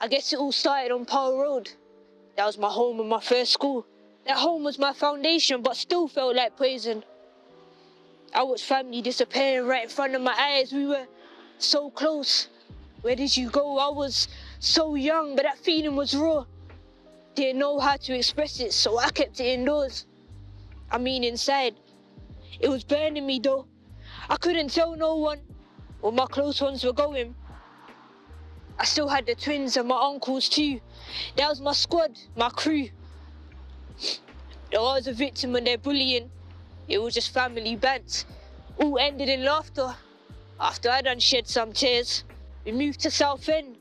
I guess it all started on Pole Road. That was my home and my first school. That home was my foundation, but still felt like prison. I watched family disappearing right in front of my eyes. We were so close. Where did you go? I was so young, but that feeling was raw. Didn't know how to express it, so I kept it indoors. I mean inside. It was burning me though. I couldn't tell no one where my close ones were going. I still had the twins and my uncles too. That was my squad, my crew. Though I was a victim of their bullying, it was just family bands. All ended in laughter. After I done shed some tears, we moved to Southend.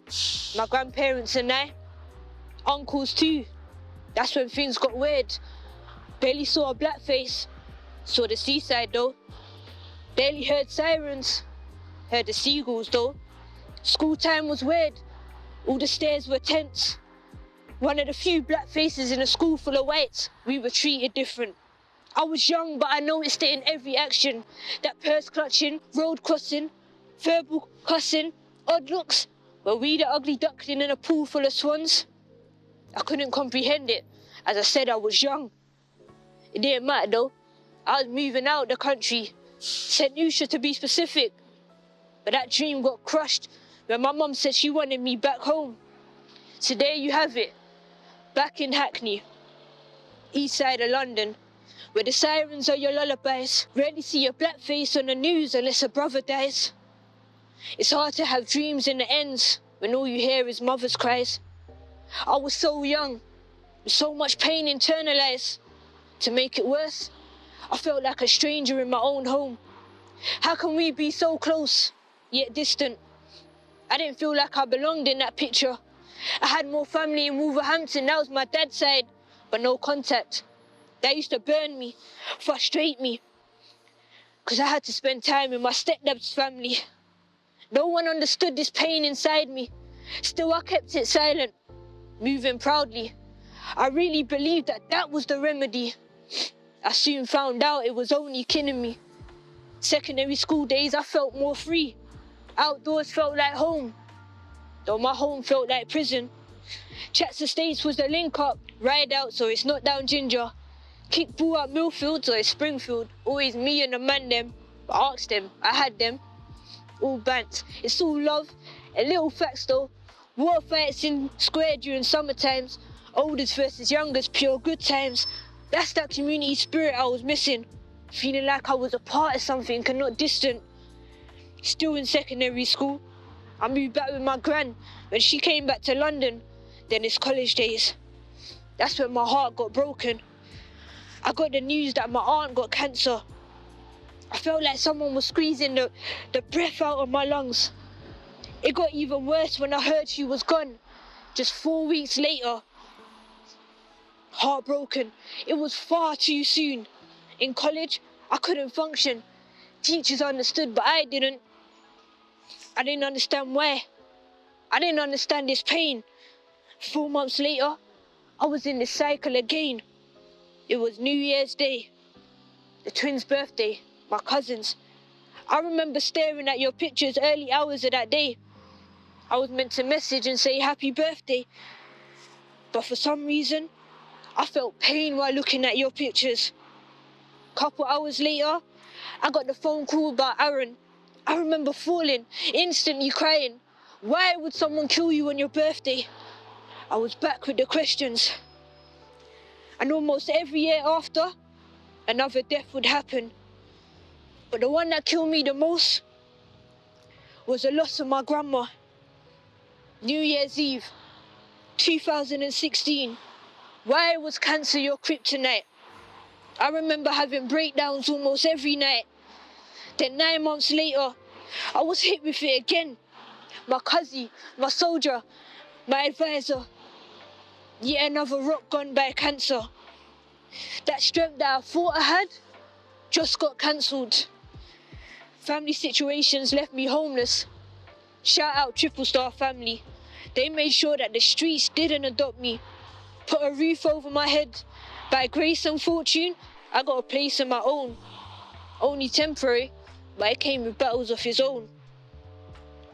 My grandparents and I, uncles too. That's when things got weird. Barely saw a black face. Saw the seaside though. Barely heard sirens. Heard the seagulls though. School time was weird. All the stairs were tense. One of the few black faces in a school full of whites. We were treated different. I was young, but I noticed it in every action. That purse clutching, road crossing, verbal cussing, odd looks. Were we the ugly duckling in a pool full of swans? I couldn't comprehend it. As I said, I was young. It didn't matter though. I was moving out the country. St. Lucia to be specific. But that dream got crushed when my mum said she wanted me back home. So there you have it. Back in Hackney, east side of London, where the sirens are your lullabies. Rarely see a black face on the news unless a brother dies. It's hard to have dreams in the ends when all you hear is mother's cries. I was so young, with so much pain internalized. To make it worse, I felt like a stranger in my own home. How can we be so close, yet distant? I didn't feel like I belonged in that picture. I had more family in Wolverhampton, that was my dad's side, but no contact. That used to burn me, frustrate me, because I had to spend time with my stepdad's family. No one understood this pain inside me. Still, I kept it silent, moving proudly. I really believed that that was the remedy. I soon found out it was only killing me. Secondary school days, I felt more free. Outdoors felt like home, though my home felt like prison. Chats Estates was the link-up, ride-outs or it's not down Ginger. Kick ball at Millfields or it's Springfield. Always me and the man them, but I asked them, I had them. All bants, it's all love, and little facts though. War fights in square during summer times. Oldest versus youngest, pure good times. That's that community spirit I was missing. Feeling like I was a part of something and not distant. Still in secondary school, I moved back with my gran when she came back to London. Then it's college days. That's when my heart got broken. I got the news that my aunt got cancer. I felt like someone was squeezing the breath out of my lungs. It got even worse when I heard she was gone. Just 4 weeks later. Heartbroken. It was far too soon. In college, I couldn't function. Teachers understood, but I didn't. I didn't understand why. I didn't understand this pain. 4 months later, I was in this cycle again. It was New Year's Day, the twins' birthday, my cousins. I remember staring at your pictures early hours of that day. I was meant to message and say happy birthday, but for some reason, I felt pain while looking at your pictures. Couple hours later, I got the phone call about Aaron. I remember falling, instantly crying. Why would someone kill you on your birthday? I was back with the questions. And almost every year after, another death would happen. But the one that killed me the most was the loss of my grandma. New Year's Eve, 2016. Why was cancer your kryptonite? I remember having breakdowns almost every night. Then 9 months later, I was hit with it again. My cousin, my soldier, my advisor. Yet another rock gone by cancer. That strength that I thought I had just got cancelled. Family situations left me homeless. Shout out Triple Star family. They made sure that the streets didn't adopt me. Put a roof over my head. By grace and fortune, I got a place of my own. Only temporary, but it came with battles of his own.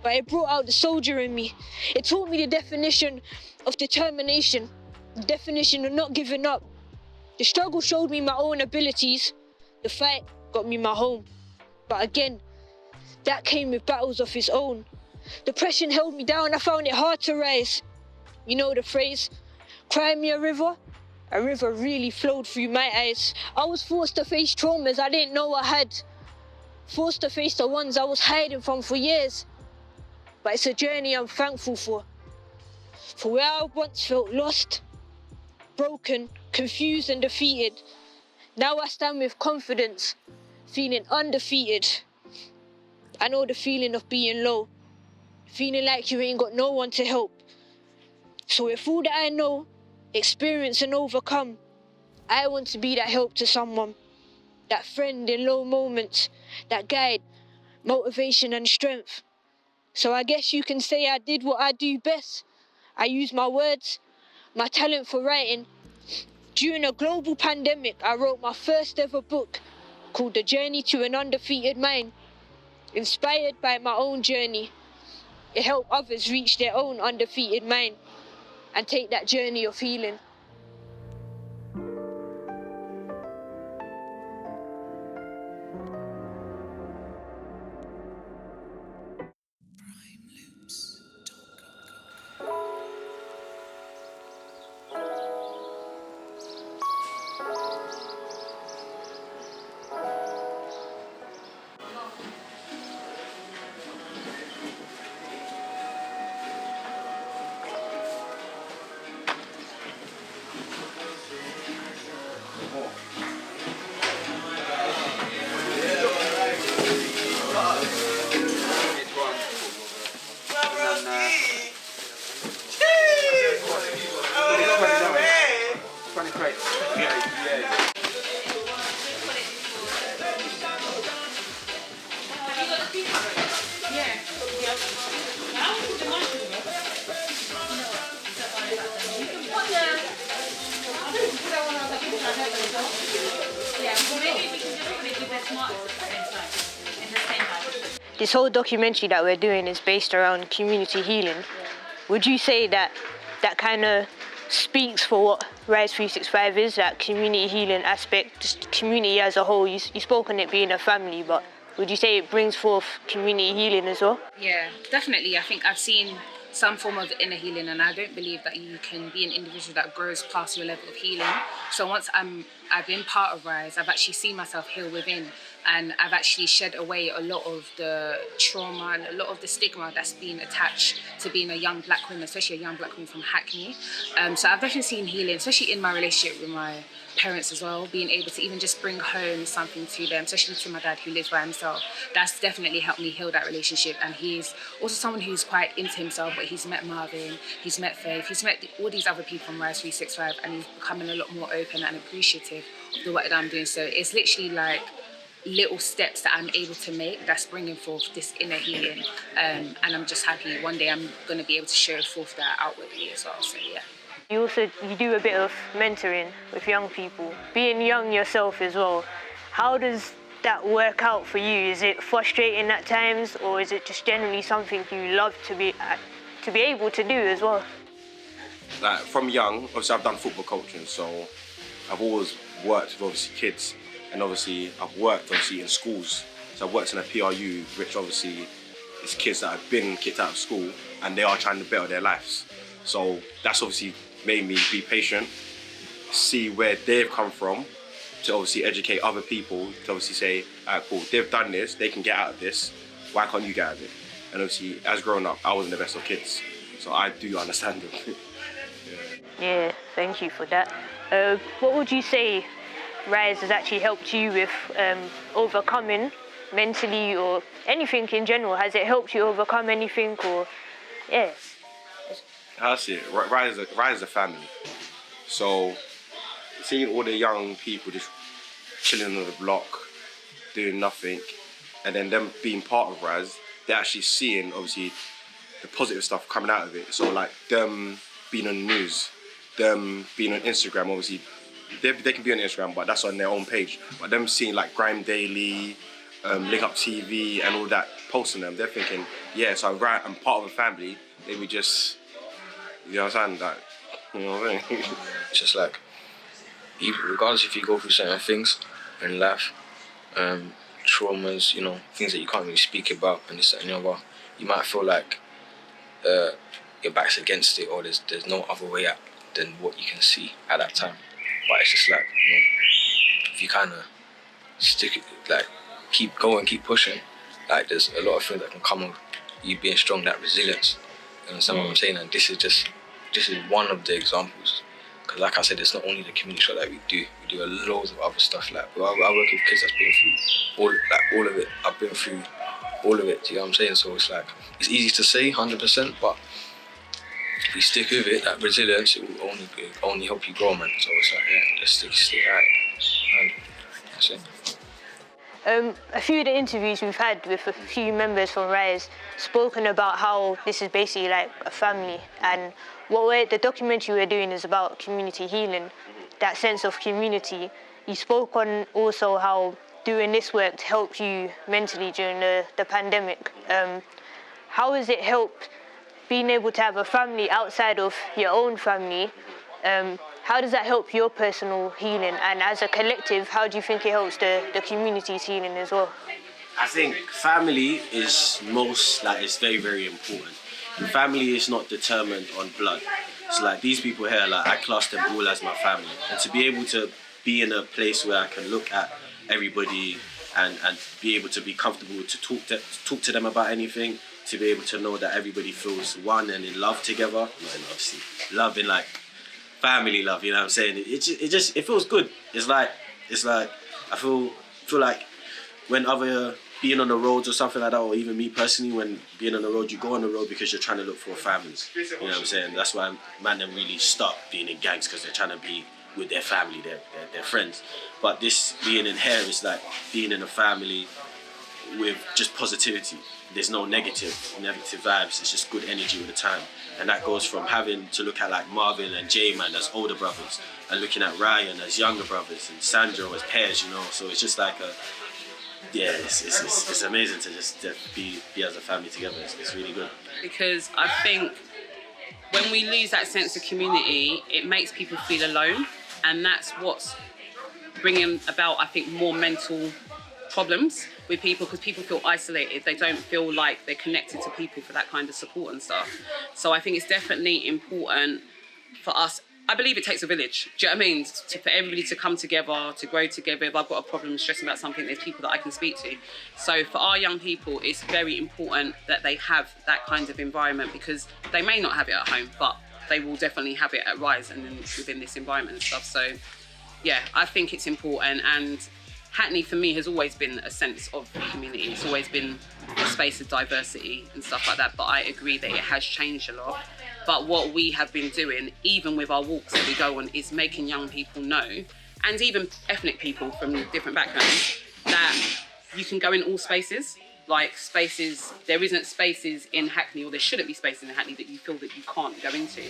but it brought out the soldier in me. It taught me the definition of determination, the definition of not giving up. The struggle showed me my own abilities. The fight got me my home. But again, that came with battles of its own. Depression held me down, I found it hard to rise. You know the phrase, cry me a river? A river really flowed through my eyes. I was forced to face traumas I didn't know I had. Forced to face the ones I was hiding from for years. But it's a journey I'm thankful for. For where I once felt lost, broken, confused and defeated, now I stand with confidence, feeling undefeated. I know the feeling of being low, feeling like you ain't got no one to help. So with all that I know, experience and overcome, I want to be that help to someone, that friend in low moments, that guide, motivation and strength. So I guess you can say I did what I do best. I used my words, my talent for writing. During a global pandemic, I wrote my first ever book called The Journey to an Undefeated Mind. Inspired by my own journey, it helped others reach their own undefeated mind and take that journey of healing. This whole documentary that we're doing is based around community healing. Would you say that that kind of speaks for what Rise 365 is, that community healing aspect, just community as a whole? You spoke on it being a family, but would you say it brings forth community healing as well? Yeah, definitely. I think I've seen some form of inner healing, and I don't believe that you can be an individual that grows past your level of healing. So once I've been part of Rise, I've actually seen myself heal within, and I've actually shed away a lot of the trauma and a lot of the stigma that's been attached to being a young black woman, especially a young black woman from Hackney. So I've definitely seen healing, especially in my relationship with my parents as well, being able to even just bring home something to them, especially to my dad who lives by himself. That's definitely helped me heal that relationship. And he's also someone who's quite into himself, but he's met Marvin, he's met Faith, he's met all these other people from Rise 365, and he's becoming a lot more open and appreciative of the work that I'm doing. So it's literally like little steps that I'm able to make that's bringing forth this inner healing. And I'm just happy one day I'm going to be able to show forth that outwardly as well. So yeah. You do a bit of mentoring with young people. Being young yourself as well, how does that work out for you? Is it frustrating at times, or is it just generally something you love to be able to do as well? Like from young, obviously I've done football coaching, so I've always worked with obviously kids, and obviously I've worked obviously in schools. So I've worked in a PRU, which obviously is kids that have been kicked out of school and they are trying to better their lives. So that's obviously made me be patient, see where they've come from, to obviously educate other people, to obviously say, alright, cool, they've done this, they can get out of this, why can't you get out of it? And obviously, as growing up, I wasn't the best of kids, so I do understand them. Yeah, thank you for that. What would you say Rise has actually helped you with overcoming mentally, or anything in general? Has it helped you overcome anything, or, yeah? I see it. Rise is a family. So seeing all the young people just chilling on the block, doing nothing, and then them being part of Rise, they're actually seeing obviously the positive stuff coming out of it. So like them being on the news, them being on Instagram, obviously they can be on Instagram, but that's on their own page. But them seeing like Grime Daily, Link Up TV and all that, posting them, they're thinking, yeah, so I'm part of a family. Let me just, you know what I'm saying? Like, you know what I mean? It's just like, regardless if you go through certain things in life, traumas, you know, things that you can't really speak about and this and the other, you might feel like your back's against it, or there's no other way out than what you can see at that time. But it's just like, you know, if you kind of stick it, like keep going, keep pushing, like there's a lot of things that can come of you being strong, that resilience. You understand what I'm saying? And this is one of the examples. Because like I said, it's not only the community shop that we do a loads of other stuff. Like I work with kids that's been through all of it. I've been through all of it, do you know what I'm saying? So it's like, it's easy to say 100%, but if you stick with it, that resilience, it will only help you grow, man. So it's like, yeah, just stick at it. And that's it. A few of the interviews we've had with a few members from Rise spoken about how this is basically like a family, and the documentary we're doing is about community healing, that sense of community. You spoke on also how doing this work helped you mentally during the pandemic. How has it helped being able to have a family outside of your own family? How does that help your personal healing? And as a collective, how do you think it helps the community's healing as well? I think family is it's very, very important. And family is not determined on blood. It's like these people here, like I class them all as my family. And to be able to be in a place where I can look at everybody and be able to be comfortable to talk to them about anything, to be able to know that everybody feels one and in love together. Not in obviously love in like family love, you know what I'm saying? It feels good. It's like I feel like when other being on the roads or something like that, or even me personally, when being on the road, you go on the road because you're trying to look for families. You know what I'm saying? That's why man them really stop being in gangs, because they're trying to be with their family, their friends. But this being in here is like being in a family with just positivity. There's no negative vibes. It's just good energy all the time. And that goes from having to look at like Marvin and J-Man as older brothers, and looking at Ryan as younger brothers, and Sandro as pairs, you know. So it's just like it's amazing to just be as a family together. It's really good. Because I think when we lose that sense of community, it makes people feel alone, and that's what's bringing about, I think, more mental problems with people, because people feel isolated. They don't feel like they're connected to people for that kind of support and stuff. So I think it's definitely important for us. I believe it takes a village. Do you know what I mean? For everybody to come together, to grow together. If I've got a problem stressing about something, there's people that I can speak to. So for our young people, it's very important that they have that kind of environment, because they may not have it at home, but they will definitely have it at Rise and within this environment and stuff. So yeah, I think it's important. And Hackney for me has always been a sense of community. It's always been a space of diversity and stuff like that. But I agree that it has changed a lot. But what we have been doing, even with our walks that we go on, is making young people know, and even ethnic people from different backgrounds, that you can go in all spaces. Like spaces, there isn't spaces in Hackney, or there shouldn't be spaces in Hackney that you feel that you can't go into.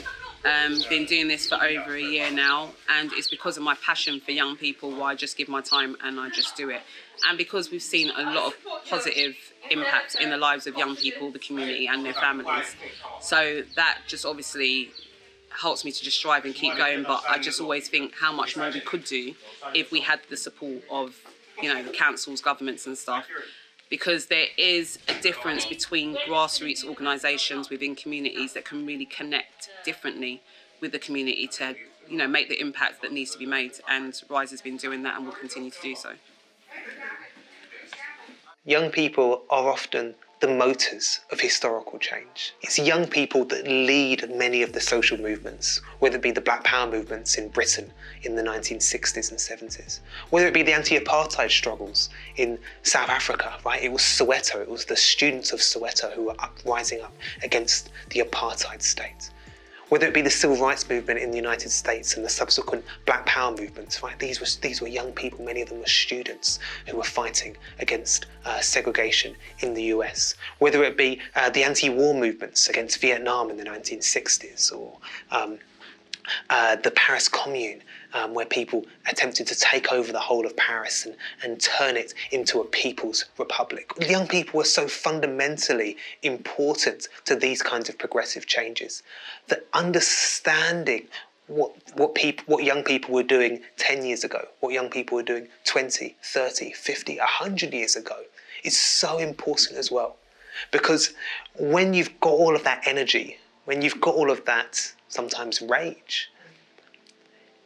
Been doing this for over a year now, and it's because of my passion for young people where I just give my time and I just do it. And because we've seen a lot of positive impact in the lives of young people, the community and their families. So that just obviously helps me to just strive and keep going. But I just always think how much more we could do if we had the support of, you know, the councils, governments and stuff. Because there is a difference between grassroots organisations within communities that can really connect differently with the community to, you know, make the impact that needs to be made. And Rise has been doing that and will continue to do so. Young people are often the motors of historical change. It's young people that lead many of the social movements, whether it be the Black Power movements in Britain in the 1960s and 70s, whether it be the anti-apartheid struggles in South Africa, right? It was Soweto, it was the students of Soweto who were rising up against the apartheid state. Whether it be the civil rights movement in the United States and the subsequent Black Power movements, right? These were young people, many of them were students who were fighting against segregation in the US. Whether it be the anti-war movements against Vietnam in the 1960s, or the Paris Commune, where people attempted to take over the whole of Paris and turn it into a people's republic. Young people were so fundamentally important to these kinds of progressive changes that understanding what young people were doing 10 years ago, what young people were doing 20, 30, 50, 100 years ago is so important as well. Because when you've got all of that energy, when you've got all of that sometimes rage,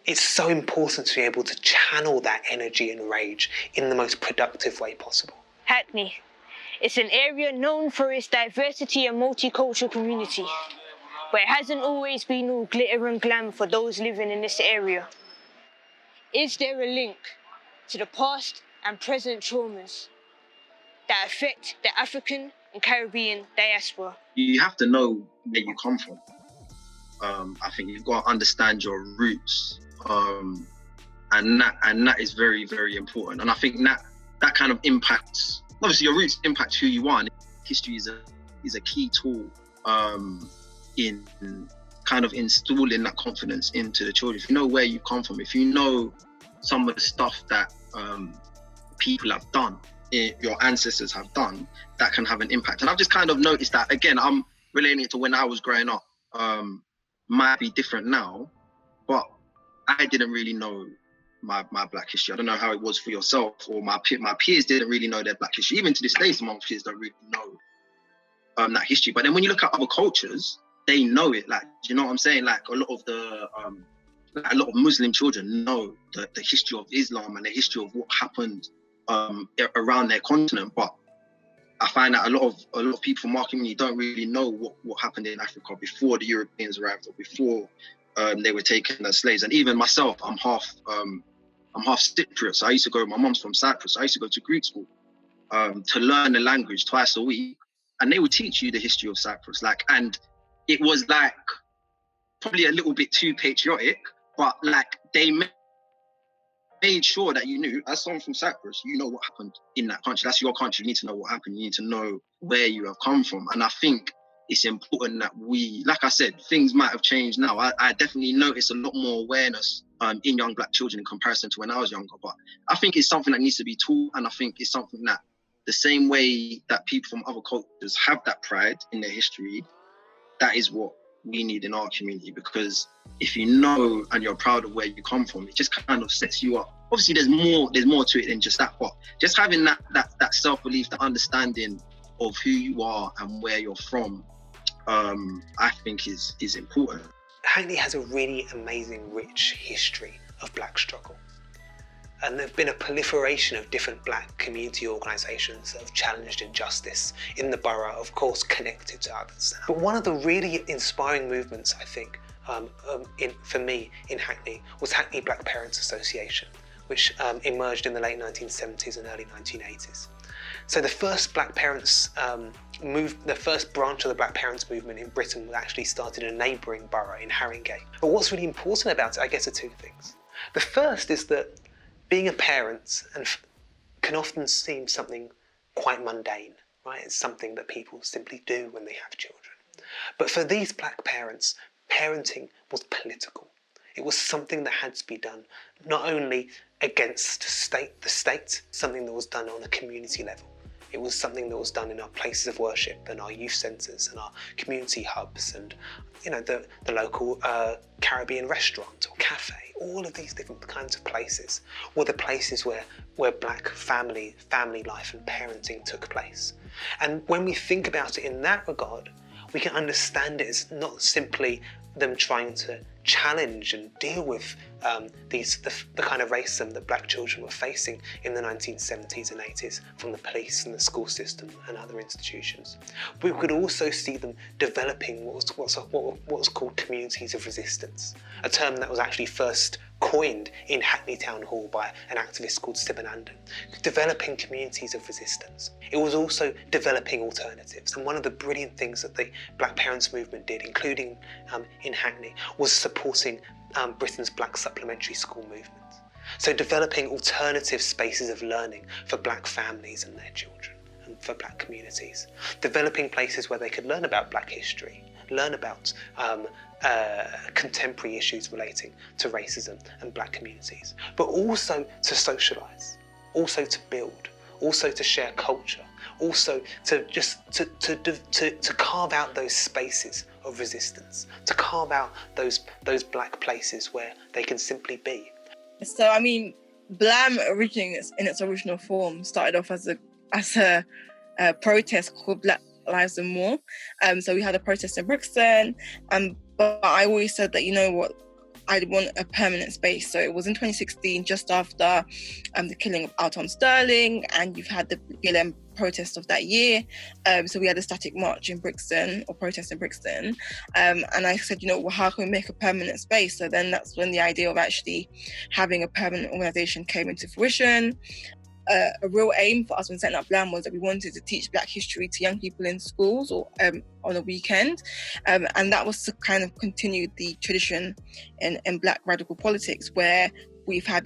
it's so important to be able to channel that energy and rage in the most productive way possible. Hackney. It's an area known for its diversity and multicultural community, but it hasn't always been all glitter and glam for those living in this area. Is there a link to the past and present traumas that affect the African and Caribbean diaspora? You have to know where you come from. I think you've got to understand your roots, and that is very, very important. And I think that kind of impacts, obviously your roots impact who you are. And history is a key tool in kind of installing that confidence into the children. If you know where you come from, if you know some of the stuff that people have done, your ancestors have done, that can have an impact. And I've just kind of noticed that, again, I'm relating it to when I was growing up. Might be different now, but I didn't really know my Black history. I don't know how it was for yourself, or my peers didn't really know their Black history. Even to this day, some of my peers don't really know that history. But then when you look at other cultures, they know it. Like, you know what I'm saying? Like a lot of Muslim children know the history of Islam and the history of what happened around their continent. But I find that a lot of people from our community don't really know what happened in Africa before the Europeans arrived, or before they were taken as slaves. And even myself, I'm half Cypriot, so I used to go. My mom's from Cyprus, so I used to go to Greek school to learn the language twice a week, and they would teach you the history of Cyprus. And it was like probably a little bit too patriotic, but like they made sure that you knew, as someone from Cyprus, you know what happened in that country. That's your country. You need to know what happened. You need to know where you have come from. And I think it's important that we, like I said, things might have changed now. I definitely notice a lot more awareness in young Black children in comparison to when I was younger. But I think it's something that needs to be taught. And I think it's something that the same way that people from other cultures have that pride in their history, that is what we need in our community. Because if you know and you're proud of where you come from, it just kind of sets you up. Obviously there's more to it than just that, but just having that self-belief, that understanding of who you are and where you're from, I think is important. Hackney has a really amazing, rich history of Black struggle. And there's been a proliferation of different Black community organisations that have challenged injustice in the borough, of course connected to others. But one of the really inspiring movements, I think, for me in Hackney was Hackney Black Parents Association, which emerged in the late 1970s and early 1980s. So the first Black Parents the first branch of the Black Parents movement in Britain was actually started in a neighbouring borough in Haringey. But what's really important about it, I guess, are two things. The first is that being a parent can often seem something quite mundane, right? It's something that people simply do when they have children. But for these Black parents, parenting was political. It was something that had to be done, not only against the state, something that was done on a community level. It was something that was done in our places of worship and our youth centres and our community hubs and, you know, the local Caribbean restaurant or cafe. All of these different kinds of places were the places where Black family life and parenting took place. And when we think about it in that regard, we can understand it as not simply them trying to challenge and deal with the kind of racism that Black children were facing in the 1970s and 80s from the police and the school system and other institutions. We could also see them developing what was called communities of resistance, a term that was actually first coined in Hackney Town Hall by an activist called Sibanandan, developing communities of resistance. It was also developing alternatives, and one of the brilliant things that the Black Parents movement did, including in Hackney, was supporting Britain's Black supplementary school movement. So developing alternative spaces of learning for Black families and their children, and for Black communities. Developing places where they could learn about Black history, learn about contemporary issues relating to racism and black communities, but also to socialise, also to build, also to share culture, also to just to carve out those spaces of resistance, to carve out those black places where they can simply be. So I mean, BLAM originating in its original form started off as a protest called Black Lives and More. So we had a protest in Brixton, but I always said that, you know what, I want a permanent space. So it was in 2016, just after the killing of Alton Sterling, and you've had the BLM protest of that year. So we had a static march in Brixton, or protest in Brixton. And I said, you know, well, how can we make a permanent space? So then that's when the idea of actually having a permanent organisation came into fruition. A real aim for us when setting up BLAM was that we wanted to teach Black history to young people in schools or on a weekend. And that was to kind of continue the tradition in Black radical politics, where we've had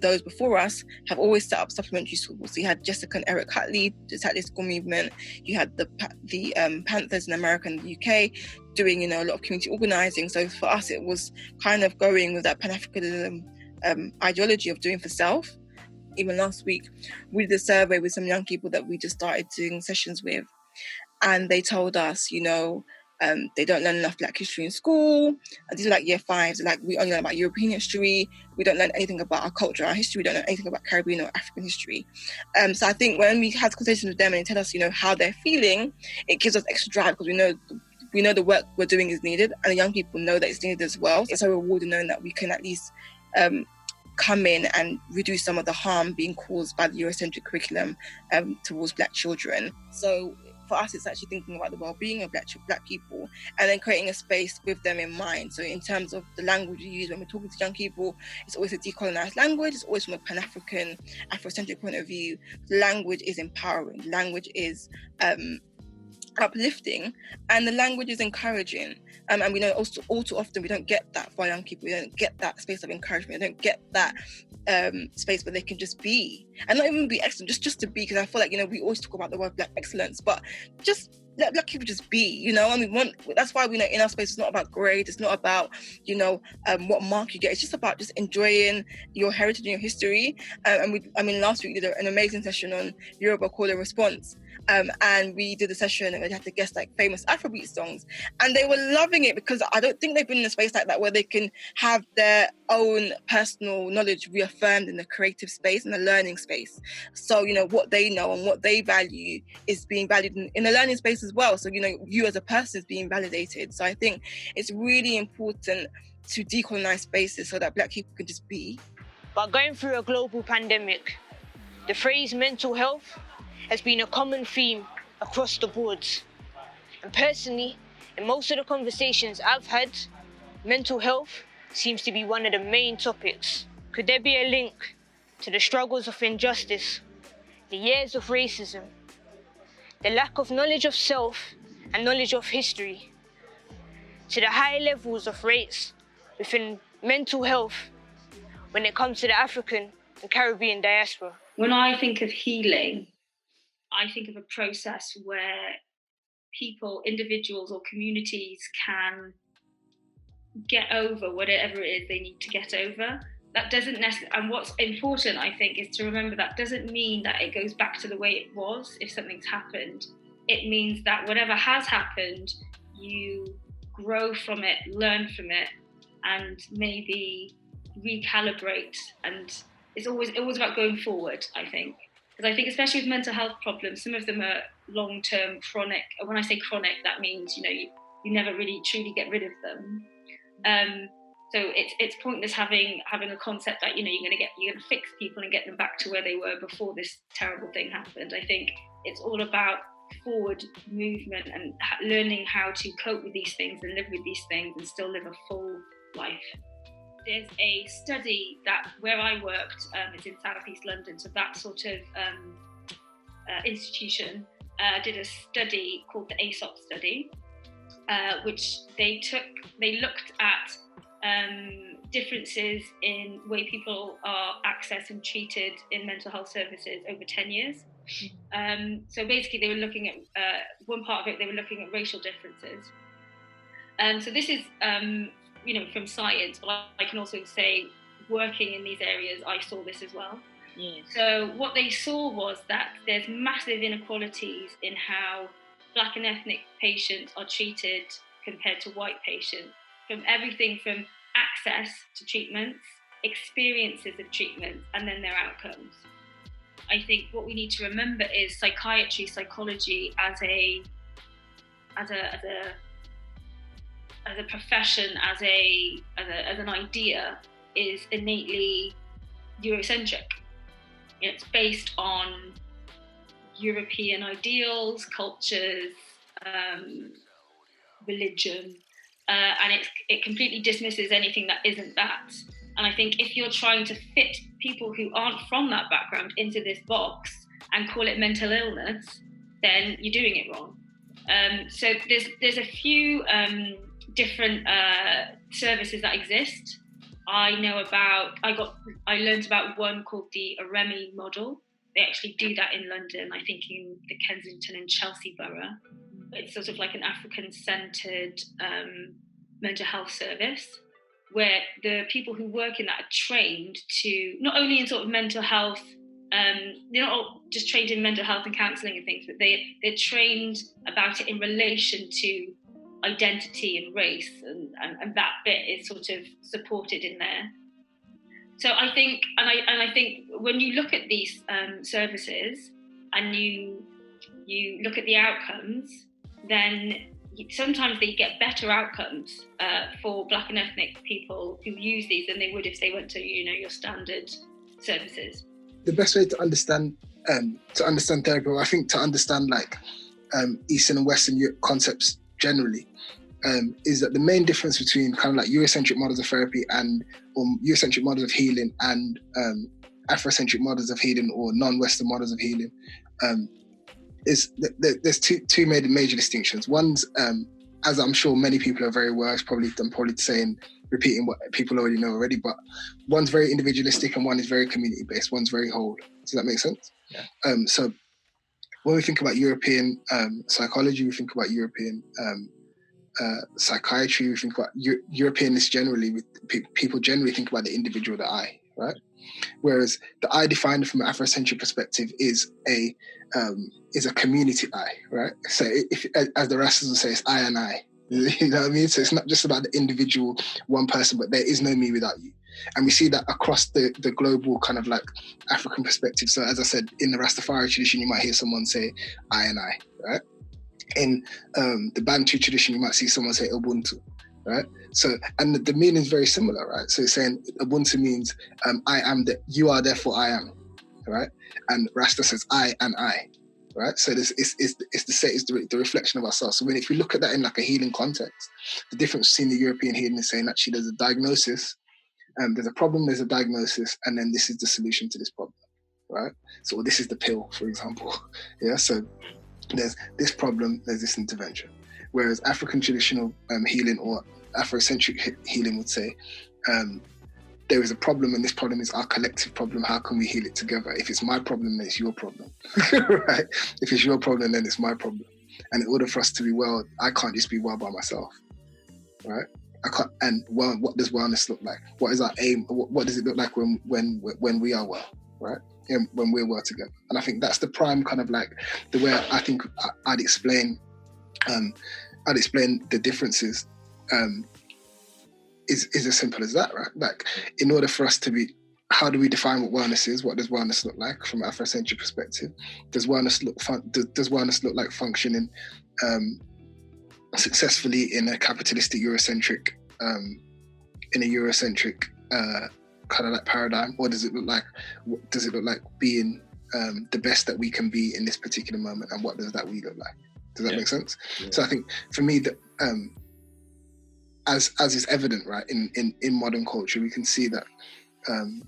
those before us have always set up supplementary schools. So you had Jessica and Eric Hutley, the Saturday School Movement. You had the Panthers in America and the UK doing, you know, a lot of community organising. So for us, it was kind of going with that Pan-Africanism ideology of doing for self. Even last week, we did a survey with some young people that we just started doing sessions with. And they told us, you know, they don't learn enough Black history in school. And these are like year 5s. Like, we only learn about European history. We don't learn anything about our culture, our history. We don't know anything about Caribbean or African history. So I think when we had conversations with them and they tell us, you know, how they're feeling, it gives us extra drive, because we know the work we're doing is needed, and the young people know that it's needed as well. It's so rewarding knowing that we can at least come in and reduce some of the harm being caused by the Eurocentric curriculum towards Black children. So for us, it's actually thinking about the well-being of Black people and then creating a space with them in mind. So in terms of the language we use when we're talking to young people, it's always a decolonized language. It's always from a Pan-African, Afrocentric point of view. The language is empowering. The language is uplifting, and the language is encouraging. And we know also all too often we don't get that for young people. We don't get that space of encouragement. We don't get that space where they can just be, and not even be excellent, just to be. Because I feel like, you know, we always talk about the word Black excellence, but just let Black people just be, you know. And that's why we know in our space it's not about grades. It's not about, you know, what mark you get. It's just about just enjoying your heritage and your history. And last week we did an amazing session on Yoruba call and response. And we did a session and we had to guess like famous Afrobeat songs, and they were loving it, because I don't think they've been in a space like that where they can have their own personal knowledge reaffirmed in the creative space and the learning space. So, you know, what they know and what they value is being valued in the learning space as well. So, you know, you as a person is being validated. So I think it's really important to decolonize spaces so that Black people can just be. But going through a global pandemic, the phrase mental health has been a common theme across the boards. And personally, in most of the conversations I've had, mental health seems to be one of the main topics. Could there be a link to the struggles of injustice, the years of racism, the lack of knowledge of self and knowledge of history, to the high levels of rates within mental health when it comes to the African and Caribbean diaspora? When I think of healing, I think of a process where people, individuals or communities can get over whatever it is they need to get over. That doesn't necessarily, and what's important, I think, is to remember that doesn't mean that it goes back to the way it was if something's happened. It means that whatever has happened, you grow from it, learn from it, and maybe recalibrate. And it's always about going forward, I think. Because I think, especially with mental health problems, some of them are long-term, chronic. When I say chronic, that means, you know, you never really truly get rid of them. So it's pointless having a concept that, you know, you're gonna fix people and get them back to where they were before this terrible thing happened. I think it's all about forward movement and learning how to cope with these things and live with these things and still live a full life. There's a study that where I worked, it's in South East London, so that sort of institution did a study called the ASOP study, which they looked at differences in way people are accessed and treated in mental health services over 10 years. So basically they were looking at, one part of it, they were looking at racial differences. So this is, from science, but I can also say, working in these areas, I saw this as well. Yes. So what they saw was that there's massive inequalities in how Black and ethnic patients are treated compared to white patients, from everything from access to treatments, experiences of treatment, and then their outcomes. I think what we need to remember is psychiatry, psychology as a profession, as an idea, is innately Eurocentric. It's based on European ideals, cultures, religion, and it completely dismisses anything that isn't that. And I think if you're trying to fit people who aren't from that background into this box and call it mental illness, then you're doing it wrong. So there's a few different services that exist. I learned about one called the Aremi model. They actually do that in London, I think in the Kensington and Chelsea borough. It's sort of like an African-centred mental health service, where the people who work in that are trained to, not only in sort of mental health, they're not all just trained in mental health and counselling and things, but they're trained about it in relation to identity and race, and that bit is sort of supported in there. So I think, and I think when you look at these services and you look at the outcomes, then sometimes they get better outcomes for Black and ethnic people who use these than they would if they went to your standard services. The best way to understand therapy, or I think to understand Eastern and Western concepts generally, is that the main difference between kind of like Eurocentric models of therapy and Eurocentric models of healing and Afrocentric models of healing or non-Western models of healing is that there's two major distinctions. One's, as I'm sure many people are very aware, I'm probably repeating what people already know already, but one's very individualistic and one is very community-based, one's very whole. Does that make sense? Yeah. So when we think about European psychology, we think about European psychiatry, we think about Europeanness generally, people generally think about the individual, the I, right? Whereas the I defined from an Afrocentric perspective is a community I, right? So if, as the Rastas will say, it's I and I. You know what I mean? So it's not just about the individual, one person, but there is no me without you. And we see that across the global kind of like African perspective. So as I said, in the Rastafari tradition, you might hear someone say I and I, right? In the Bantu tradition, you might see someone say Ubuntu, right? So, and the meaning is very similar, right? So it's saying Ubuntu means I am that you are, therefore I am, right? And Rasta says I and I, right? So this is the reflection of ourselves. So if we look at that in like a healing context, the difference between the European healing is saying actually there's a diagnosis, there's a problem, there's a diagnosis, and then this is the solution to this problem, right? So this is the pill, for example. Yeah. So there's this problem, there's this intervention. Whereas African traditional healing or Afrocentric healing would say, there is a problem and this problem is our collective problem. How can we heal it together? If it's my problem, then it's your problem, right? If it's your problem, then it's my problem. And in order for us to be well, I can't just be well by myself, right? I can't. And well, what does wellness look like? What is our aim? What does it look like when we are well, right? And when we're well together. And I think that's the prime kind of like the way I think I'd explain the differences. Is as simple as that, right? Like, in order for us to be, how do we define what wellness is? What does wellness look like from an Afrocentric perspective? Does wellness look like functioning successfully in a capitalistic Eurocentric, kind of like paradigm, or does it look like being the best that we can be in this particular moment? And what does that we look like? Does that make sense? Yeah. So I think for me that. As is evident, right, in modern culture, we can see that many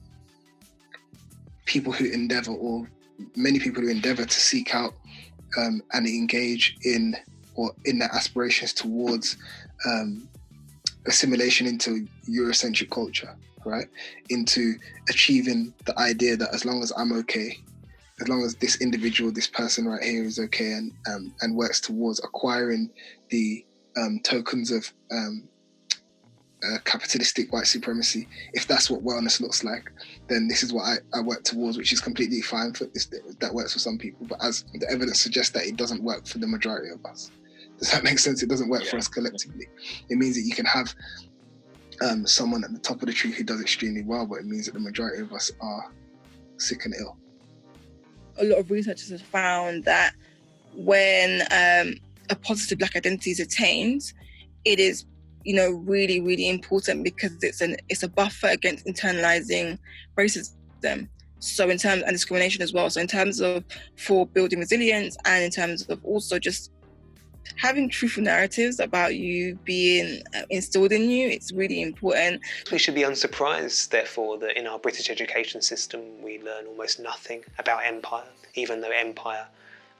people who endeavor to seek out and engage in their aspirations towards assimilation into Eurocentric culture, right, into achieving the idea that as long as I'm okay, as long as this individual, this person right here is okay and works towards acquiring the tokens of capitalistic white supremacy, if that's what wellness looks like, then this is what I work towards, which is completely fine for this. That works for some people, but as the evidence suggests that it doesn't work for the majority of us. Does that make sense? It doesn't work for us collectively. It means that you can have someone at the top of the tree who does extremely well, but it means that the majority of us are sick and ill. A lot of researchers have found that when a positive Black identity is attained, it is, really, really important because it's a buffer against internalizing racism. So in terms and discrimination as well. So in terms of for building resilience and in terms of also just having truthful narratives about you being instilled in you, it's really important. We should be unsurprised, therefore, that in our British education system we learn almost nothing about empire, even though empire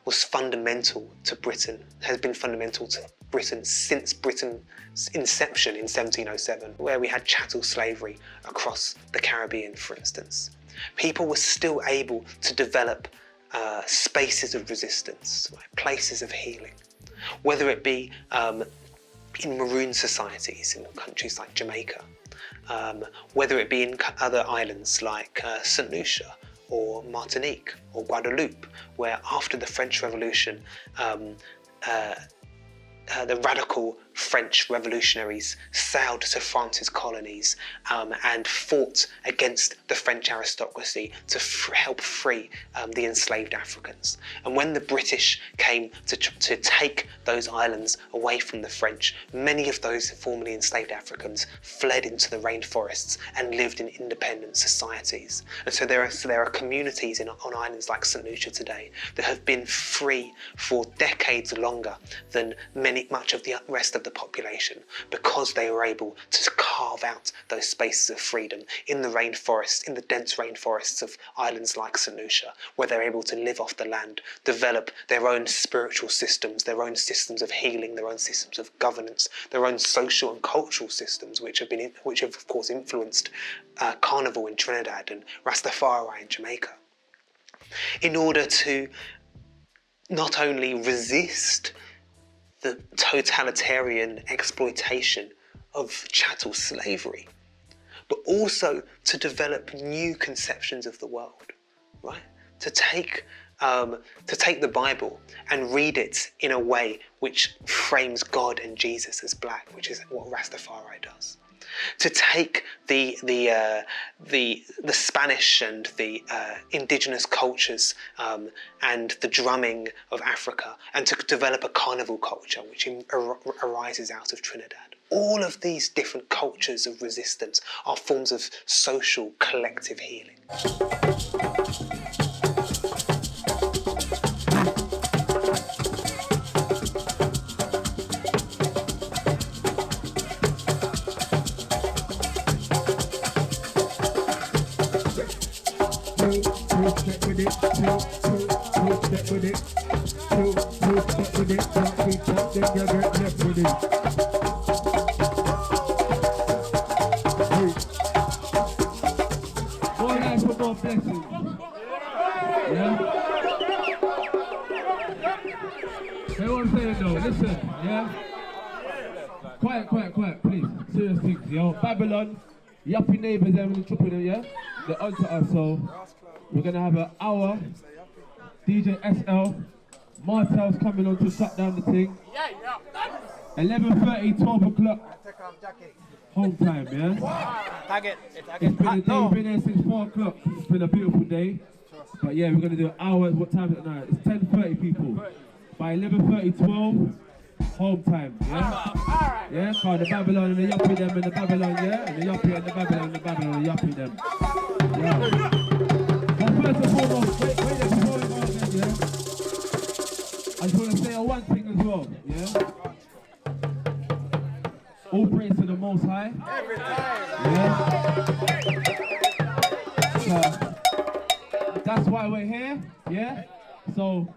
was fundamental to Britain, has been fundamental to Britain since Britain's inception in 1707, where we had chattel slavery across the Caribbean, for instance. People were still able to develop spaces of resistance, places of healing, whether it be in maroon societies in countries like Jamaica, whether it be in other islands like St. Lucia or Martinique or Guadeloupe, where after the French Revolution, the radical French revolutionaries sailed to France's colonies and fought against the French aristocracy to help free the enslaved Africans. And when the British came to take those islands away from the French, many of those formerly enslaved Africans fled into the rainforests and lived in independent societies. And so there are communities on islands like St. Lucia today that have been free for decades longer than much of the rest of the population, because they were able to carve out those spaces of freedom in the rainforests, in the dense rainforests of islands like St. Lucia, where they're able to live off the land, develop their own spiritual systems, their own systems of healing, their own systems of governance, their own social and cultural systems, which have of course influenced Carnival in Trinidad and Rastafari in Jamaica, in order to not only resist the totalitarian exploitation of chattel slavery, but also to develop new conceptions of the world, right? To take the Bible and read it in a way which frames God and Jesus as black, which is what Rastafari does. To take the Spanish and the indigenous cultures and the drumming of Africa, and to develop a carnival culture which arises out of Trinidad. All of these different cultures of resistance are forms of social collective healing. Quiet, please. Serious things, yo. Babylon, yuppie neighbours, everyone chopping them, yeah? They're onto us, so we're gonna have an hour. DJ SL, Martel's coming on to shut down the thing. 11:30, 12 o'clock. Home time, yeah? It's been a day, we've been here since 4 o'clock. It's been a beautiful day. But yeah, we're gonna do an hour. What time is it now? It's 10:30, people. By 11:30, 12. Home time, yeah? Yeah, call the Babylon and the yuppie them and the Babylon, yeah? And the yuppie and the Babylon and the Babylon and the yuppie them. Yeah. But first and foremost, wait before we go again, yeah? I just want to say one thing as well, yeah? All praise to the Most High. Every time. Yeah? So, that's why we're here, yeah? So,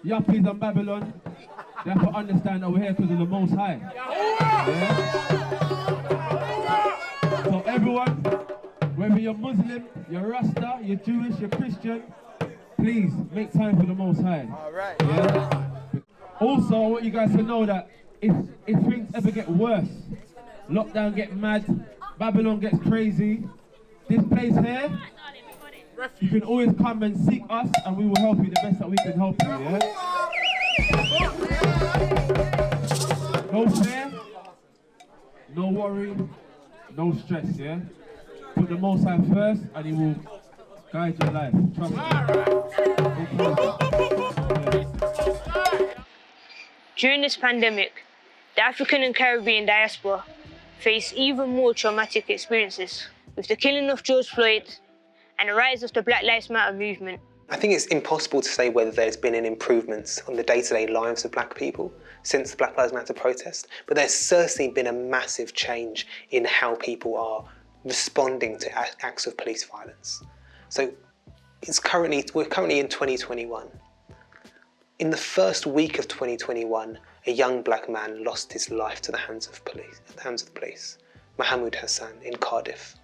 yuppies and Babylon, they have to understand that we're here because of the Most High. Yeah? So everyone, whether you're Muslim, you're Rasta, you're Jewish, you're Christian, please make time for the Most High. Yeah? Also, I want you guys to know that if things ever get worse, lockdown get mad, Babylon gets crazy, this place here, you can always come and seek us and we will help you the best that we can help you, yeah? No fear, no worry, no stress, yeah? Put the Most High first and He will guide your life. Trust me. During this pandemic, the African and Caribbean diaspora face even more traumatic experiences, with the killing of George Floyd and the rise of the Black Lives Matter movement. I think it's impossible to say whether there's been an improvement on the day-to-day lives of black people since the Black Lives Matter protest, but there's certainly been a massive change in how people are responding to acts of police violence. So we're currently in 2021. In the first week of 2021, a young black man lost his life to the hands of the police, Mahmoud Hassan in Cardiff.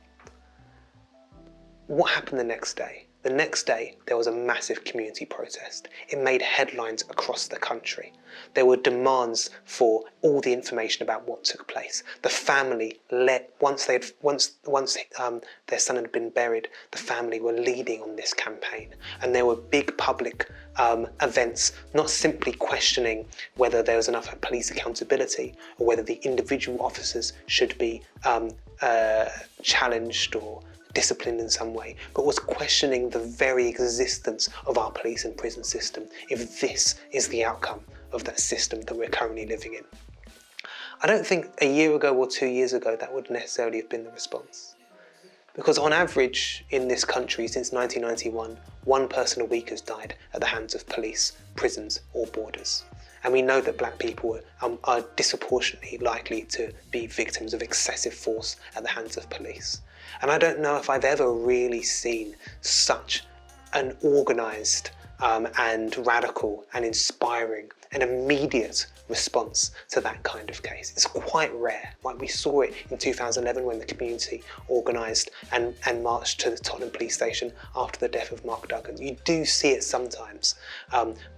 What happened the next day? The next day, there was a massive community protest. It made headlines across the country. There were demands for all the information about what took place. The family once their son had been buried, the family were leading on this campaign. And there were big public events, not simply questioning whether there was enough police accountability or whether the individual officers should be challenged or disciplined in some way, but was questioning the very existence of our police and prison system, if this is the outcome of that system that we're currently living in. I don't think a year ago or 2 years ago that would necessarily have been the response. Because on average in this country since 1991, one person a week has died at the hands of police, prisons or borders. And we know that black people are disproportionately likely to be victims of excessive force at the hands of police. And I don't know if I've ever really seen such an organised and radical and inspiring and immediate response to that kind of case. It's quite rare. Like we saw it in 2011 when the community organised and marched to the Tottenham police station after the death of Mark Duggan. You do see it sometimes,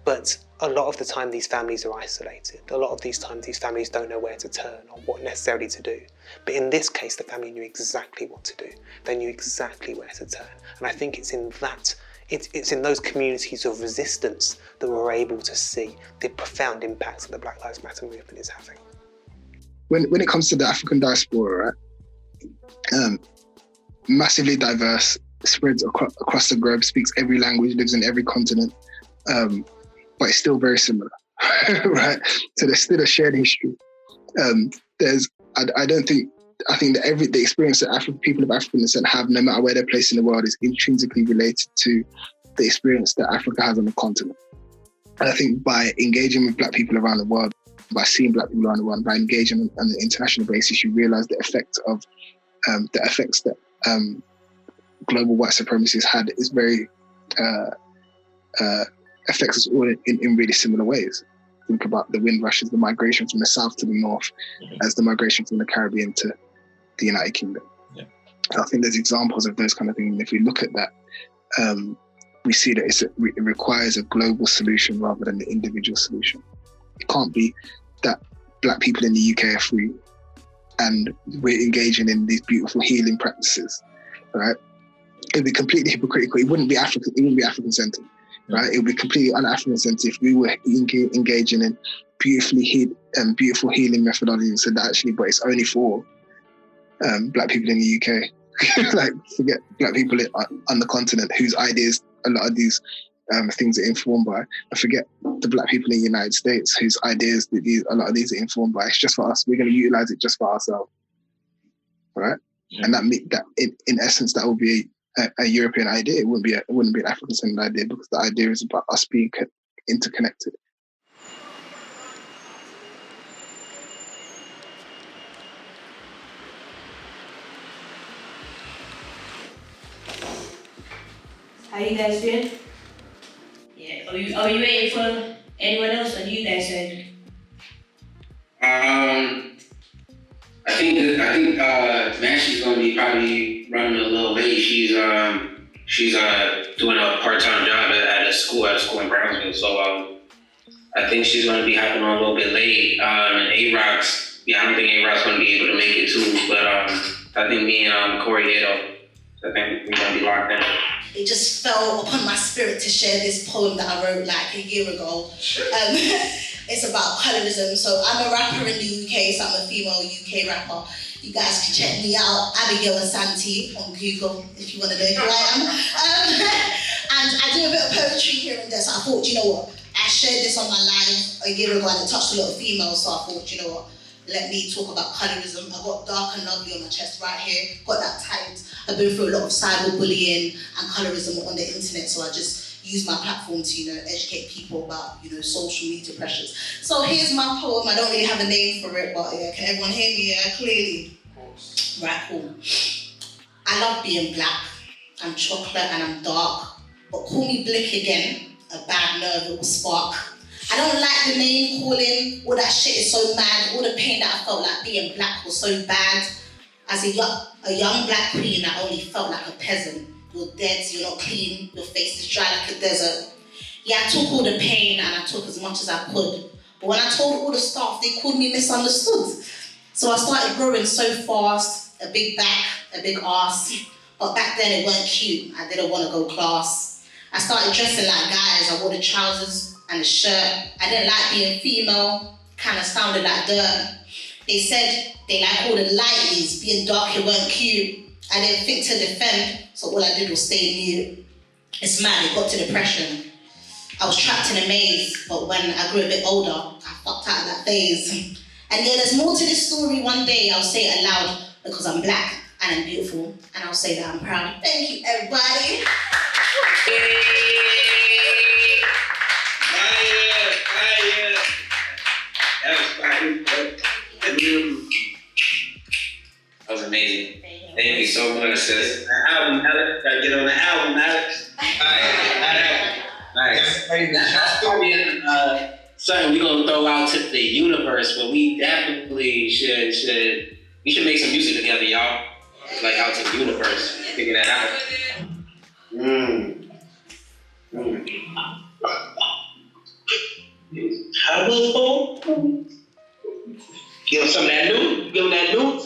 but a lot of the time these families are isolated. A lot of these times these families don't know where to turn or what necessarily to do. But in this case, the family knew exactly what to do. They knew exactly where to turn. And I think it's in that it's in those communities of resistance that we're able to see the profound impacts that the Black Lives Matter movement is having. When it comes to the African diaspora, right, massively diverse, spreads across the globe, speaks every language, lives in every continent, but it's still very similar, right? So there's still a shared history. I think that the experience that people of African descent have, no matter where they're placed in the world, is intrinsically related to the experience that Africa has on the continent. And I think by engaging with black people around the world, by seeing black people around the world, by engaging on an international basis, you realise the effects that global white supremacy has had is very affects us all in really similar ways. Think about the Windrushes, the migration from the south to the north, as the migration from the Caribbean to the United Kingdom. Yeah. I think there's examples of those kind of things. And if we look at that, we see that it requires a global solution rather than an individual solution. It can't be that black people in the UK are free and we're engaging in these beautiful healing practices, right? It'd be completely hypocritical. It wouldn't be African-centered. Right, it would be completely un-African-centered if we were engaging in beautiful healing methodologies and said that actually, but it's only for black people in the UK. Like, forget black people on the continent whose ideas a lot of these things are informed by, and forget the black people in the United States whose ideas a lot of these are informed by. It's just for us. We're going to utilize it just for ourselves, right? Yeah. And that in essence, that would be a European idea. It wouldn't be an African-centered idea, because the idea is about us being interconnected. How you guys doing? Yeah. Are you waiting for anyone else, or do you guys said? I think Massey's gonna be probably running a little late. She's doing a part-time job at a school in Brownsville. So I I think she's going to be hopping on a little bit late. And A-Rock's, I don't think A-Rock's going to be able to make it too. But I think me and Corey here, though, I think we're going to be locked in. It just fell upon my spirit to share this poem that I wrote like a year ago. It's about colorism. So I'm a rapper in the UK, so I'm a female UK rapper. You guys can check me out, Abigail Asante on Google if you want to know who I am. And I do a bit of poetry here and there, so I thought, you know what, I shared this on my live a year ago and it touched a lot of females, so I thought, you know what, let me talk about colorism. I got dark and lovely on my chest right here, got that tight. I've been through a lot of cyberbullying and colorism on the internet, so I just use my platform to, you know, educate people about, you know, social media pressures. So here's my poem. I don't really have a name for it, but yeah, can everyone hear me? Yeah, clearly. Of course. Right, cool. I love being black. I'm chocolate and I'm dark, but call me Blick again. A bad nerve, it will spark. I don't like the name calling. All that shit is so mad. All the pain that I felt like being black was so bad. As a young black queen, I only felt like a peasant. You're dead, you're not clean, your face is dry like a desert. Yeah, I took all the pain and I took as much as I could. But when I told all the staff, they called me misunderstood. So I started growing so fast, a big back, a big ass. But back then it weren't cute, I didn't want to go class. I started dressing like guys, I wore the trousers and the shirt. I didn't like being female, kind of sounded like dirt. They said they like all the lighties, being dark it weren't cute. I didn't think to defend, so all I did was stay mute. It's mad, it got to depression. I was trapped in a maze, but when I grew a bit older, I fucked out of that phase. And yeah, there's more to this story. One day I'll say it aloud because I'm black and I'm beautiful, and I'll say that I'm proud. Thank you, everybody. That was amazing. Thank you so much, sis. Album, Alex. Gotta get on the album, Alex. Nice. That's probably something we're gonna throw out to the universe, but we definitely should make some music together, y'all. Like out to the universe. Figure that out. How was home? Give them some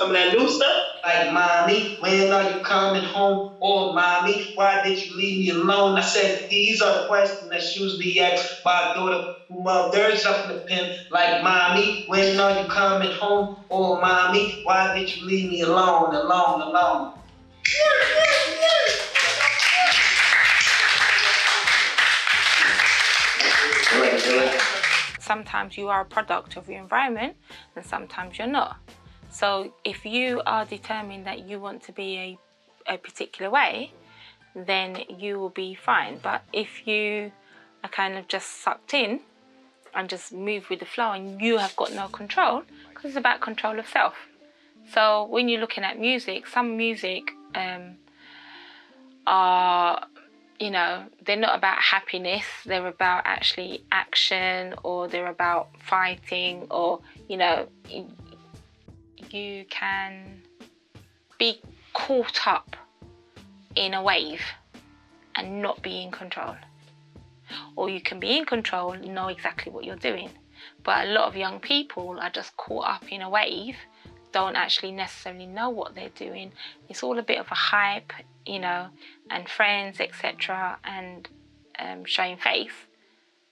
of that new stuff. Like, mommy, when are you coming home? Or mommy, why did you leave me alone? I said, these are the questions that's usually asked by a daughter who mothers up in the pen. Like, mommy, when are you coming home? Or mommy, why did you leave me alone? Sometimes you are a product of your environment and sometimes you're not. So if you are determined that you want to be a particular way, then you will be fine. But if you are kind of just sucked in and just move with the flow and you have got no control, because it's about control of self. So when you're looking at music, some music are, you know, they're not about happiness, they're about actually action, or they're about fighting, or, you know, you can be caught up in a wave and not be in control. Or you can be in control and know exactly what you're doing. But a lot of young people are just caught up in a wave, don't actually necessarily know what they're doing. It's all a bit of a hype, you know, and friends, etc., and showing face,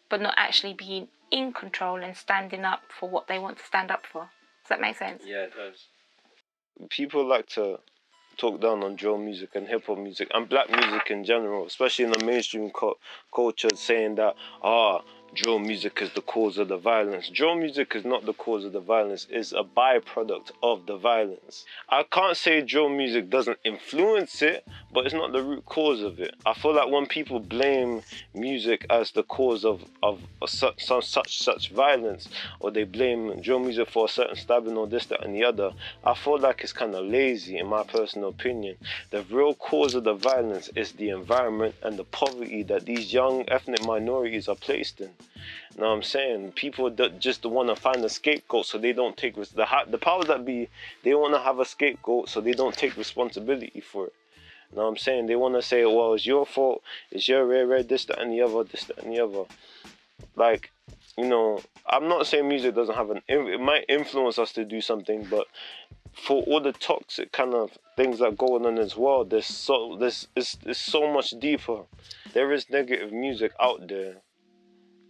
but not actually being in control and standing up for what they want to stand up for. Does that make sense? Yeah, it does. People like to talk down on drill music and hip-hop music and black music in general, especially in the mainstream culture, saying that, drill music is the cause of the violence. Drill music is not the cause of the violence, it's a byproduct of the violence. I can't say drill music doesn't influence it, but it's not the root cause of it. I feel like when people blame music as the cause of such violence, or they blame drill music for a certain stabbing or this, that and the other, I feel like it's kind of lazy in my personal opinion. The real cause of the violence is the environment and the poverty that these young ethnic minorities are placed in. You know what I'm saying? People that just want to find a scapegoat so they don't take the powers that be, they want to have a scapegoat so they don't take responsibility for it. You know what I'm saying? They want to say, well, it's your fault, it's your this, that and the other, this, that and the other. Like, you know, I'm not saying music doesn't have it might influence us to do something, but for all the toxic kind of things that go on in this world, it's so much deeper. There is negative music out there,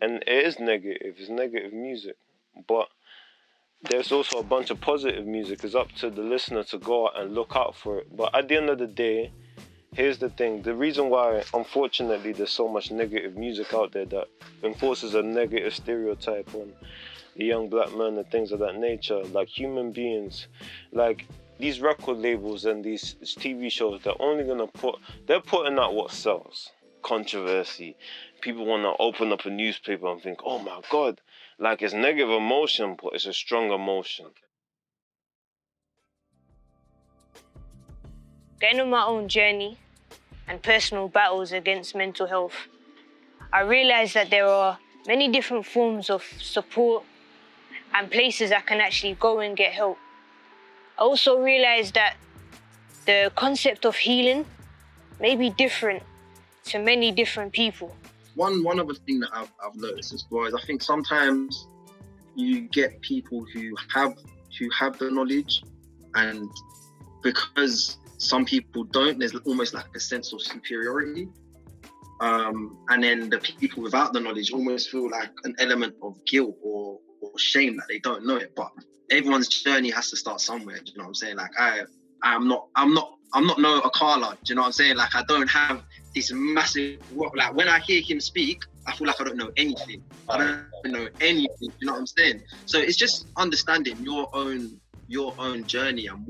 and it is negative. It's negative music, but there's also a bunch of positive music. It's up to the listener to go out and look out for it. But at the end of the day, here's the thing. The reason why, unfortunately, there's so much negative music out there that enforces a negative stereotype on the young black man and things of that nature, like human beings, like these record labels and these TV shows, they're putting out what sells. Controversy. People want to open up a newspaper and think, oh my God, like it's negative emotion, but it's a strong emotion. Going on my own journey and personal battles against mental health, I realised that there are many different forms of support and places I can actually go and get help. I also realised that the concept of healing may be different to many different people. One other thing that I've noticed as well is I think sometimes you get people who have the knowledge, and because some people don't, there's almost like a sense of superiority. And then the people without the knowledge almost feel like an element of guilt or shame that they don't know it. But everyone's journey has to start somewhere. Do you know what I'm saying? Like I'm not no Akala. Do you know what I'm saying? Like I don't have this massive, like when I hear him speak, I feel like I don't know anything. I don't know anything. You know what I'm saying? So it's just understanding your own journey and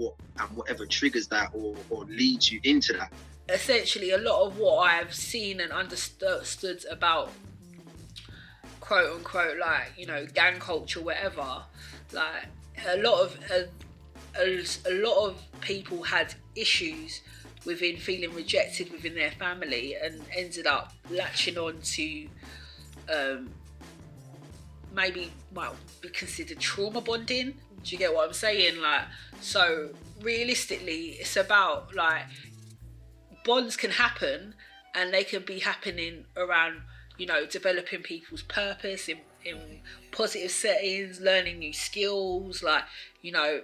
whatever triggers that or leads you into that. Essentially, a lot of what I've seen and understood about quote unquote, like, you know, gang culture, whatever, like a lot of people had issues within feeling rejected within their family and ended up latching on to maybe might be considered trauma bonding. Do you get what I'm saying? Like, so realistically, it's about like bonds can happen, and they can be happening around, you know, developing people's purpose in positive settings, learning new skills, like, you know,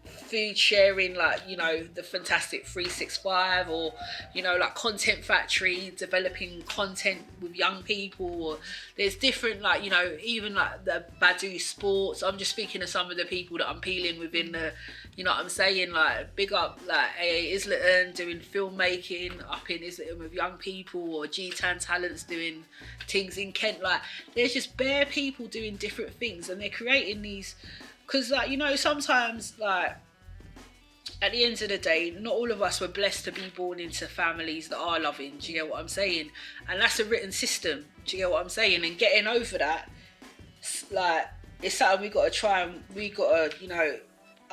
food sharing, like, you know, the Fantastic 365, or, you know, like Content Factory, developing content with young people, or there's different, like, you know, even like the Badu Sports. I'm just speaking of some of the people that I'm peeling within the, you know what I'm saying, like big up like AA Islington doing filmmaking up in Islington with young people, or G-Tan Talents doing things in Kent. Like there's just bare people doing different things, and they're creating these, because like, you know, sometimes like at the end of the day, not all of us were blessed to be born into families that are loving. Do you get what I'm saying? And that's a written system. Do you get what I'm saying? And getting over that, like, it's something we got to try, and we got to, you know,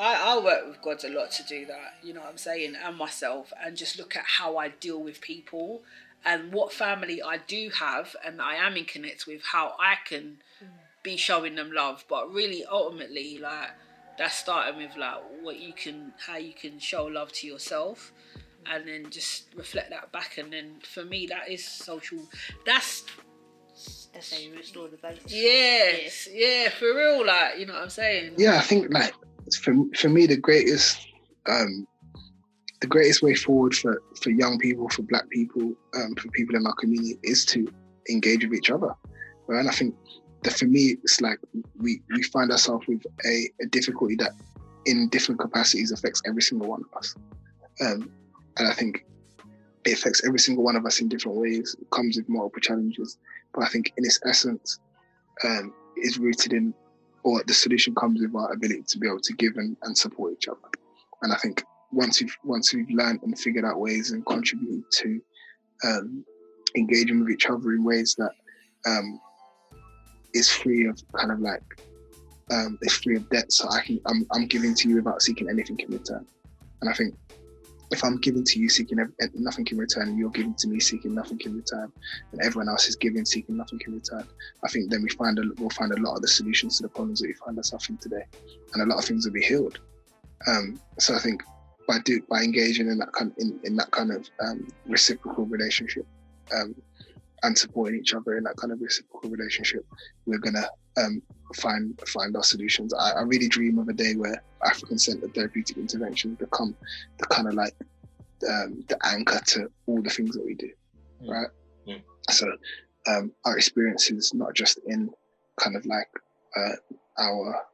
I work with God a lot to do that, you know what I'm saying, and myself, and just look at how I deal with people and what family I do have and I am in connect with, how I can be showing them love. But really, ultimately, like, that's starting with like how you can show love to yourself, and then just reflect that back. And then for me, that is social. That's how you restore the balance. Yes, yeah, for real. Like, you know what I'm saying? Yeah, I think like for me the greatest way forward for young people, for black people, for people in our community, is to engage with each other, right? And I think that for me, it's like we find ourselves with a difficulty that in different capacities affects every single one of us. And I think it affects every single one of us in different ways. It comes with multiple challenges. But I think in its essence, is rooted in, or the solution comes with our ability to be able to give and support each other. And I think once we've learned and figured out ways and contributed to engaging with each other in ways that is free of kind of like is free of debt, so I'm giving to you without seeking anything in return. And I think if I'm giving to you seeking nothing in return, and you're giving to me seeking nothing in return, and everyone else is giving seeking nothing in return, I think then we'll find a lot of the solutions to the problems that we find ourselves in today, and a lot of things will be healed. So I think by engaging in that kind of reciprocal relationship, and supporting each other in that kind of reciprocal relationship, we're gonna find our solutions. I really dream of a day where African-centered therapeutic interventions become the kind of like the anchor to all the things that we do, right? So our experiences, not just in kind of like our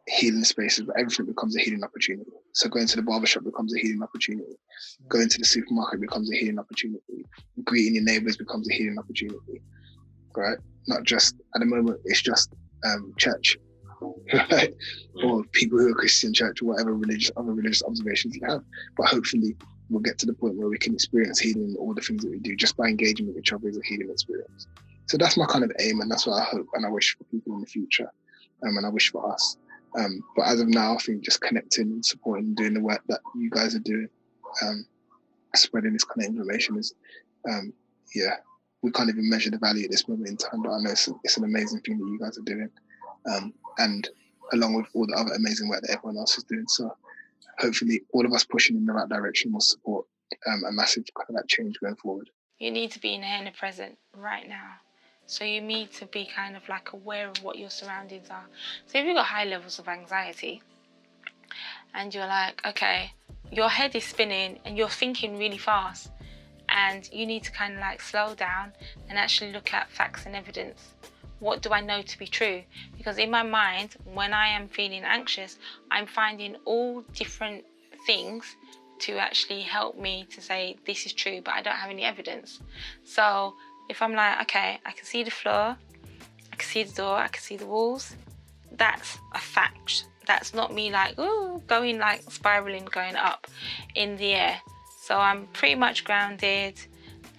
healing spaces, but everything becomes a healing opportunity. So going to the barbershop becomes a healing opportunity. Going to the supermarket becomes a healing opportunity. Greeting your neighbours becomes a healing opportunity, right? Not just, at the moment, it's just church, right? Or people who are Christian church, or whatever other religious observations you have. But hopefully we'll get to the point where we can experience healing in all the things that we do, just by engaging with each other as a healing experience. So that's my kind of aim, and that's what I hope and I wish for people in the future, and I wish for us. But as of now, I think just connecting and supporting, doing the work that you guys are doing, spreading this kind of information is, we can't even measure the value at this moment in time, but I know it's an amazing thing that you guys are doing, and along with all the other amazing work that everyone else is doing. So hopefully all of us pushing in the right direction will support a massive kind of that change going forward. You need to be in here in the present right now. So you need to be kind of like aware of what your surroundings are. So if you've got high levels of anxiety and you're like, okay, your head is spinning and you're thinking really fast, and you need to kind of like slow down and actually look at facts and evidence. What do I know to be true? Because in my mind, when I am feeling anxious, I'm finding all different things to actually help me to say this is true, but I don't have any evidence. So if I'm like, okay, I can see the floor, I can see the door, I can see the walls, that's a fact. That's not me like, ooh, going like spiraling, going up in the air. So I'm pretty much grounded,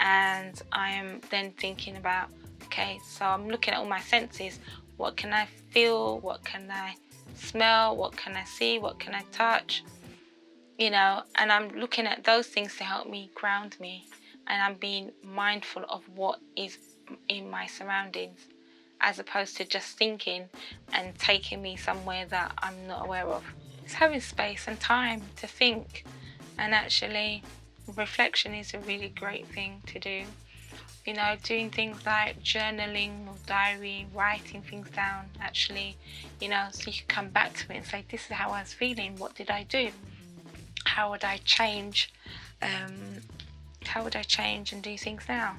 and I am then thinking about, okay, so I'm looking at all my senses. What can I feel? What can I smell? What can I see? What can I touch? You know, and I'm looking at those things to help me ground me. And I'm being mindful of what is in my surroundings, as opposed to just thinking and taking me somewhere that I'm not aware of. It's having space and time to think, and actually reflection is a really great thing to do. You know, doing things like journaling or diary, writing things down, actually, you know, so you can come back to it and say, this is how I was feeling, what did I do? How would I change? How would I change and do things now?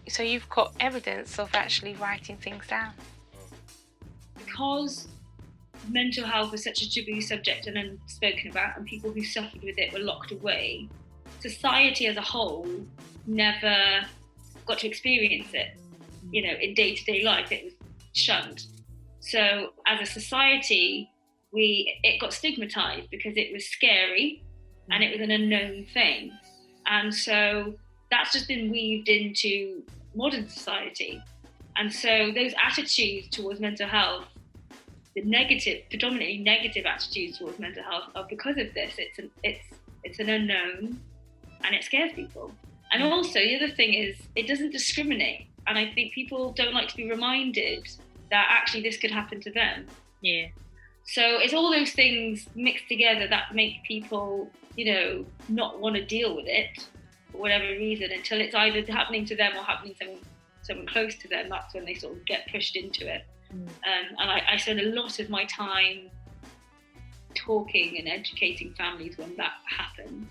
So you've got evidence of actually writing things down. Because mental health is such a taboo subject and unspoken about, and people who suffered with it were locked away, society as a whole never got to experience it. You know, in day-to-day life, it was shunned. So as a society, it got stigmatized because it was scary and it was an unknown thing. And so that's just been weaved into modern society. And so those attitudes towards mental health, the negative, predominantly negative attitudes towards mental health, are because of this. It's an unknown, and it scares people. And also the other thing is, it doesn't discriminate. And I think people don't like to be reminded that actually this could happen to them. Yeah. So it's all those things mixed together that make people, you know, not want to deal with it for whatever reason, until it's either happening to them or happening to someone close to them. That's when they sort of get pushed into it. And I spend a lot of my time talking and educating families when that happens.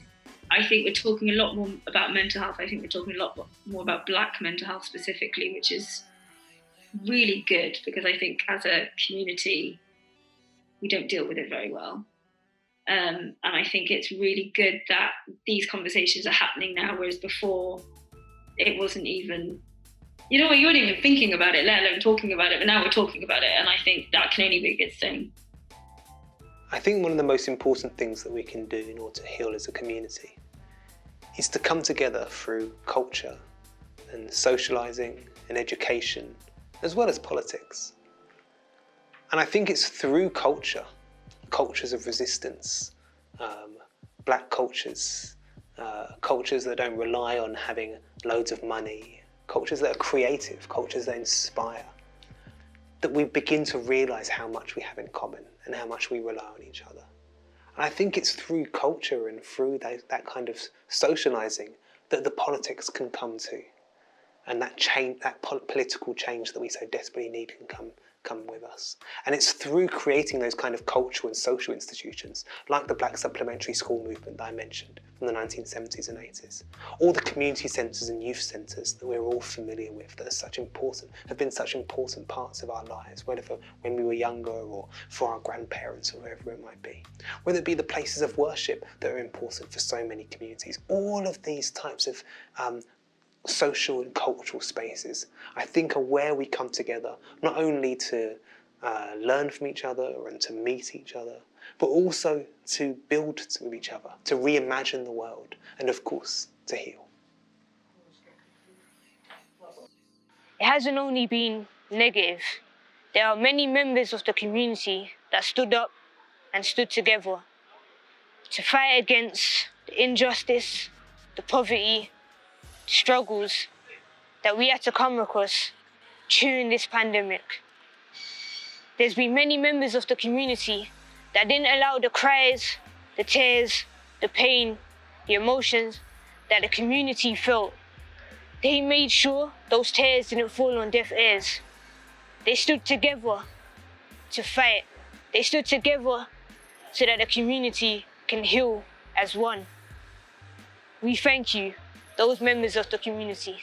I think we're talking a lot more about mental health. I think we're talking a lot more about Black mental health specifically, which is really good, because I think as a community, we don't deal with it very well. And I think it's really good that these conversations are happening now, whereas before it wasn't even, you know, you weren't even thinking about it, let alone talking about it, but now we're talking about it, and I think that can only be a good thing. I think one of the most important things that we can do in order to heal as a community is to come together through culture and socialising and education, as well as politics. And I think it's through culture, cultures of resistance, Black cultures, cultures that don't rely on having loads of money, cultures that are creative, cultures that inspire, that we begin to realise how much we have in common and how much we rely on each other. And I think it's through culture and through that kind of socialising that the politics can come to. and that change, that political change that we so desperately need can come with us. And it's through creating those kind of cultural and social institutions, like the Black Supplementary School movement that I mentioned from the 1970s and 80s, all the community centres and youth centres that we're all familiar with that have been such important parts of our lives, whether when we were younger or for our grandparents or wherever it might be. Whether it be the places of worship that are important for so many communities, all of these types of social and cultural spaces, I think, are where we come together, not only to learn from each other and to meet each other, but also to build with each other, to reimagine the world, and of course, to heal. It hasn't only been negative. There are many members of the community that stood up and stood together to fight against the injustice, the poverty, struggles that we had to come across during this pandemic. There's been many members of the community that didn't allow the cries, the tears, the pain, the emotions that the community felt. They made sure those tears didn't fall on deaf ears. They stood together to fight. They stood together so that the community can heal as one. We thank you, those members of the community.